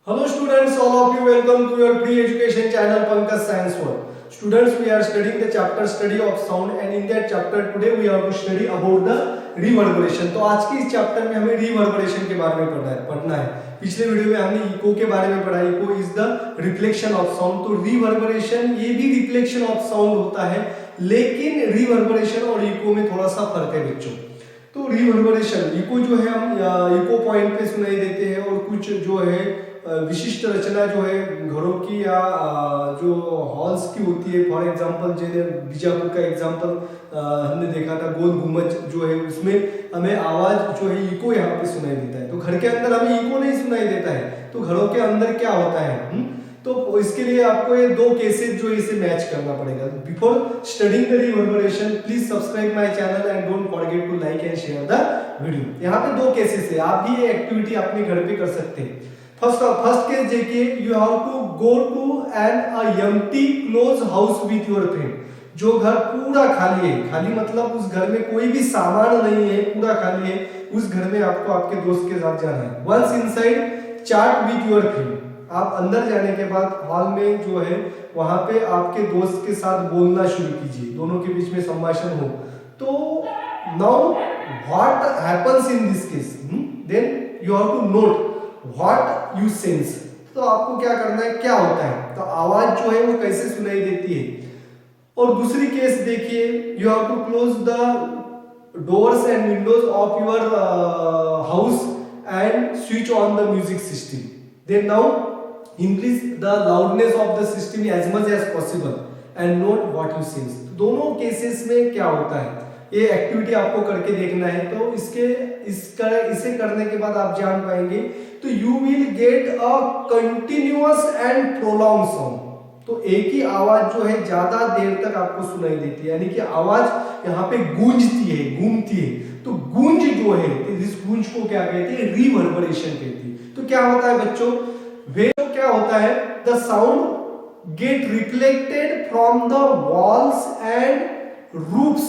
Hello students, all of you welcome to your free education channel Pankaj Science World. Students, we are studying the chapter study of sound and in that chapter today we have to study about the reverberation. तो आज के इस chapter में हमें reverberation के बारे में पढ़ना है। पिछले वीडियो में हमने इको के बारे में पढ़ा। Echo is the reflection of sound. तो रिवर्बरेशन ये भी रिफ्लेक्शन ऑफ साउंड होता है, लेकिन रिवर्बरेशन और इको में थोड़ा सा फर्क है बच्चों। तो रिवर्बरेशन इको जो है हम इको पॉइंट पे सुनाई देते हैं और कुछ जो है विशिष्ट रचना जो है घरों की या जो हॉल्स की होती है। फॉर एग्जांपल जैसे बीजापुर का एग्जांपल हमने देखा था, गोल गुम्बद जो है उसमें हमें आवाज जो है इको यहाँ पे सुनाई देता है। तो घर के अंदर हमें इको नहीं सुनाई देता है, तो घरों के अंदर क्या होता है? तो इसके लिए आपको ये दो केसेस जो इसे मैच करना पड़ेगा। Before studying the reverberation please subscribe my channel and don't forget to like and share the video. यहाँ पे दो केसेस है, आप भी ये एक्टिविटी अपने घर पे कर सकते हैं। फर्स्ट केस देखिए, you have to go to an empty close house with your friend. जो घर पूरा खाली है, खाली मतलब उस घर में कोई भी सामान नहीं है, पूरा खाली है, उस घर में आपको आपके दोस्त के साथ जाना है। Once inside chat with your friend. आप अंदर जाने के बाद हॉल में जो है वहां पे आपके दोस्त के साथ बोलना शुरू कीजिए, दोनों के बीच में संभाषण हो। तो now what happens in this case, then you have to note what you sense. तो आपको क्या करना है, क्या होता है, तो आवाज जो है वो कैसे सुनाई देती है। और दूसरी केस देखिए, you have to close the doors and windows of your house and switch on the music system. Then now increase the loudness of the system as much as possible and note what you sense। तो दोनों cases में क्या होता है, ये activity आपको करके देखना है। तो इसे करने के बाद आप जान पाएंगे, तो you will get a continuous and prolong sound. तो एक ही आवाज जो है ज्यादा देर तक आपको सुनाई देती है, यानी कि आवाज यहाँ पे गूंजती है, घूमती है। तो गूंज जो है, इस गूंज को क्या कहते हैं, रिवर्बरेशन कहते हैं। तो क्या होता है बच्चों, क्या होता है, the sound gate reflected from the walls and roofs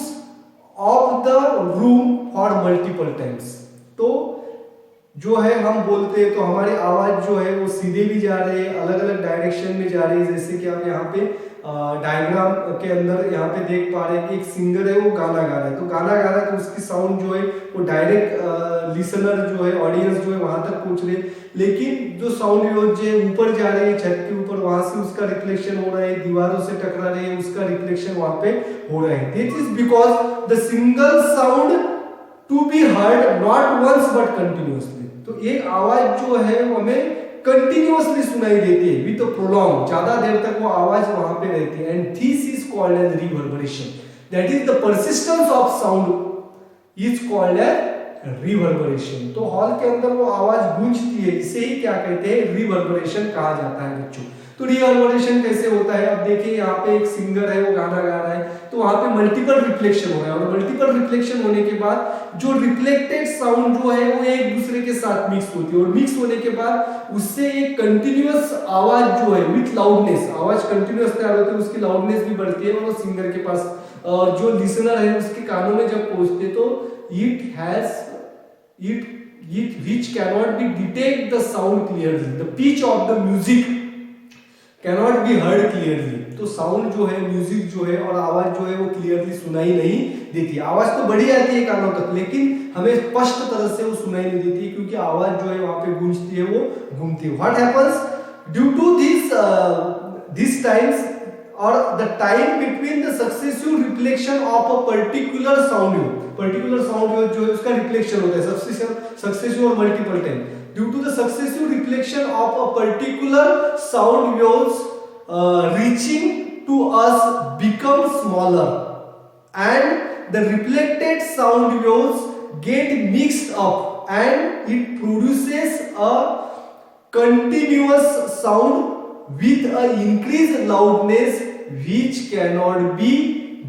of the room for multiple times. तो जो है हम बोलते हैं तो हमारी आवाज जो है वो सीधे भी जा रही है, अलग अलग डायरेक्शन में जा रही है। जैसे कि आप यहाँ पे डायग्राम के अंदर यहाँ पे देख पा रहे हैं कि एक सिंगर है, वो गाना गा रहा है। तो गाना गा रहा है तो उसकी साउंड जो है वो डायरेक्ट लिसनर जो है, ऑडियंस जो है वहां तक पहुंच रही है। लेकिन जो साउंड वेव जो ऊपर जा रही है छत के ऊपर, वहां से उसका रिफ्लेक्शन हो रहा है, दीवारों से टकरा रही है, उसका रिफ्लेक्शन वहां पे हो रहा है। This is because the single sound to be heard not once but continuously. तो एक आवाज जो है वो हमें कंटिन्यूअसली सुनाई देती है विद प्रोलॉन्ग, ज्यादा देर तक वो आवाज वहां पे रहती है। And this is called as reverberation. That is the persistence of sound is called as reverberation. तो हॉल के अंदर वो आवाज गूंजती है, इसे ही क्या कहते हैं, रिवर्बरेशन कहा जाता है बच्चों। तो रिवर्बरेशन कैसे होता है, अब देखिए यहाँ पे एक सिंगर है, वो गाना गा रहा है, तो वहां पे मल्टीपल रिफ्लेक्शन हो रहा है। और मल्टीपल रिफ्लेक्शन होने के बाद जो रिफ्लेक्टेड साउंड जो है वो एक दूसरे के साथ मिक्स होती है, और मिक्स होने के बाद उससे एक कंटिन्यूअस आवाज जो है विथ लाउडनेस, आवाज कंटिन्यूअस तैयार होती है, उसकी लाउडनेस भी बढ़ती है। और सिंगर के पास जो लिसनर है उसके कानों में जब पहुंचते तो it which cannot be detect the sound clearly, the pitch of the music cannot be heard clearly। तो साउंड जो है, म्यूजिक जो है और आवाज जो है वो क्लियरली सुनाई नहीं देती। आवाज तो बढ़ी आती है कानों तक, लेकिन हमें स्पष्ट तरह से वो सुनाई नहीं देती, क्योंकि आवाज जो है वहां पे गूंजती है, वो घूमती है। What happens due to this times or the time between the successive reflection of a particular sound wave जो है उसका रिफ्लेक्शन होता है successive और multiple time। due to the successive reflection of a particular sound waves reaching to us become smaller and the reflected sound waves get mixed up and it produces a continuous sound with a increased loudness which cannot be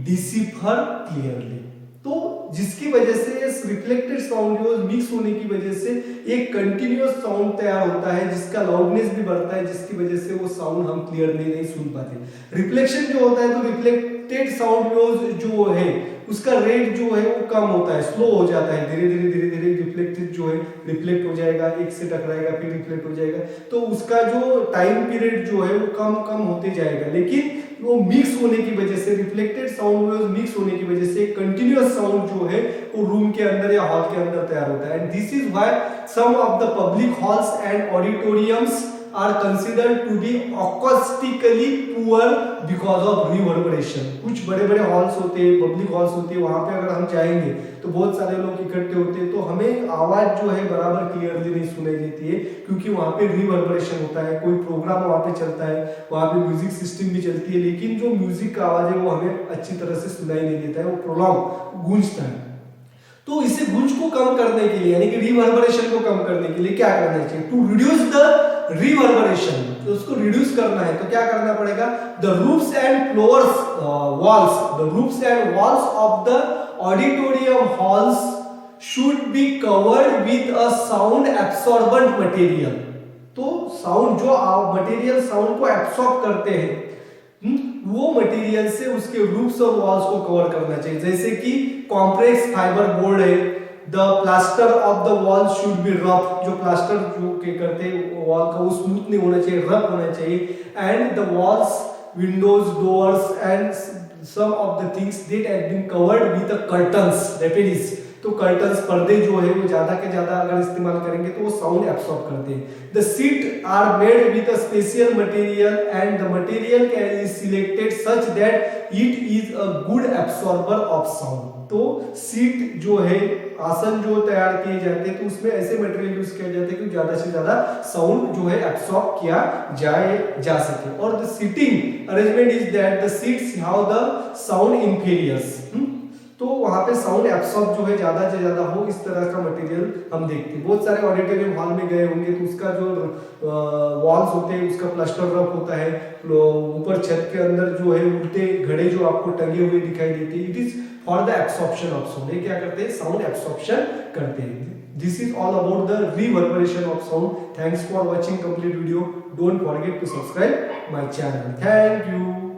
deciphered clearly। तो जिसकी वजह से इस reflected sound waves mix होने की वजह से एक कंटिन्यूअस साउंड तैयार होता है, जिसका लाउडनेस भी बढ़ता है, जिसकी वजह से वो साउंड हम क्लियरली नहीं सुन पाते। रिफ्लेक्शन जो होता है, तो रिफ्लेक्टेड साउंड वेव्स जो है उसका रेट जो है वो कम होता है, स्लो हो जाता है, धीरे धीरे रिफ्लेक्टेड जो है रिफ्लेक्ट हो जाएगा, एक से टकराएगा फिर रिफ्लेक्ट हो जाएगा, तो उसका जो टाइम पीरियड जो है वो कम कम होते जाएगा। लेकिन वो मिक्स होने की वजह से, रिफ्लेक्टेड साउंड वेव्स मिक्स होने की वजह से कंटिन्यूअस साउंड जो है वो रूम के अंदर या हॉल के अंदर तैयार होता है। And this is why some of the public halls and auditoriums are considered to be acoustically poor because of reverberation। कुछ बड़े बड़े हॉल्स होते हैं, पब्लिक हॉल्स होती है, वहां पे अगर हम जाएंगे तो बहुत सारे लोग इकट्ठे होते हैं, तो हमें आवाज जो है बराबर क्लियरली नहीं सुनाई देती है, क्योंकि वहां पे रिवर्बरेशन होता है। कोई प्रोग्राम वहां पे चलता है, वहां पे म्यूजिक सिस्टम भी चलती है, लेकिन जो म्यूजिक का आवाज है वो हमें अच्छी तरह से सुनाई नहीं देता है, वो प्रोलॉन्ग गूंजता है। तो इसे गूंज को कम करने के लिए, यानी कि रिवर्बरेशन को कम करने के लिए क्या करना चाहिए? टू रिड्यूस द रिवर्बरेशन, तो उसको रिड्यूस करना है तो क्या करना पड़ेगा? The roofs and floors walls, the roofs and walls of the auditorium halls should be covered with a sound absorbent material. तो साउंड जो मटेरियल साउंड को एब्सॉर्ब करते हैं, वो मटेरियल से उसके रूफ्स और वॉल्स को कवर करना चाहिए। जैसे कि कॉम्प्रेक्स फाइबर बोर्ड है, the plaster of the wall should be rough, जो प्लास्टर जो के करते हैं वॉल का वो स्मूथ नहीं होना चाहिए, रफ होना चाहिए। And the walls, windows, doors and some of the things that have been covered with the curtains, that तो कर्टन्स, पर्दे जो है वो ज्यादा के ज्यादा अगर इस्तेमाल करेंगे तो वो साउंड एब्सॉर्ब करते हैं। The seat are made with a special material and the material can be selected such that it is a good absorber of sound. तो सीट जो है, आसन जो तैयार किए जाते हैं, तो उसमें ऐसे मटेरियल यूज किया जाता है कि ज्यादा से ज्यादा साउंड जो है एब्सॉर्ब किया जा सके। और the seating arrangement is that the seats have the sound inferiors, तो वहां पे साउंड एब्सॉर्ब जो है ज्यादा से ज्यादा हो, इस तरह का मटेरियल हम देखते हैं। बहुत सारे ऑडिटोरियम हॉल में गए होंगे तो उसका जो वॉल्स होते हैं उसका प्लास्टर रफ होता है, ऊपर छत के अंदर जो है उल्टे घड़े जो आपको टंगे हुए दिखाई देते हैं, it is for the absorption of sound. ये क्या करते हैं? साउंड एब्सॉर्प्शन करते हैं। This is all about the reverberation of sound. Thanks for watching complete video. Don't forget to subscribe my channel. Thank you.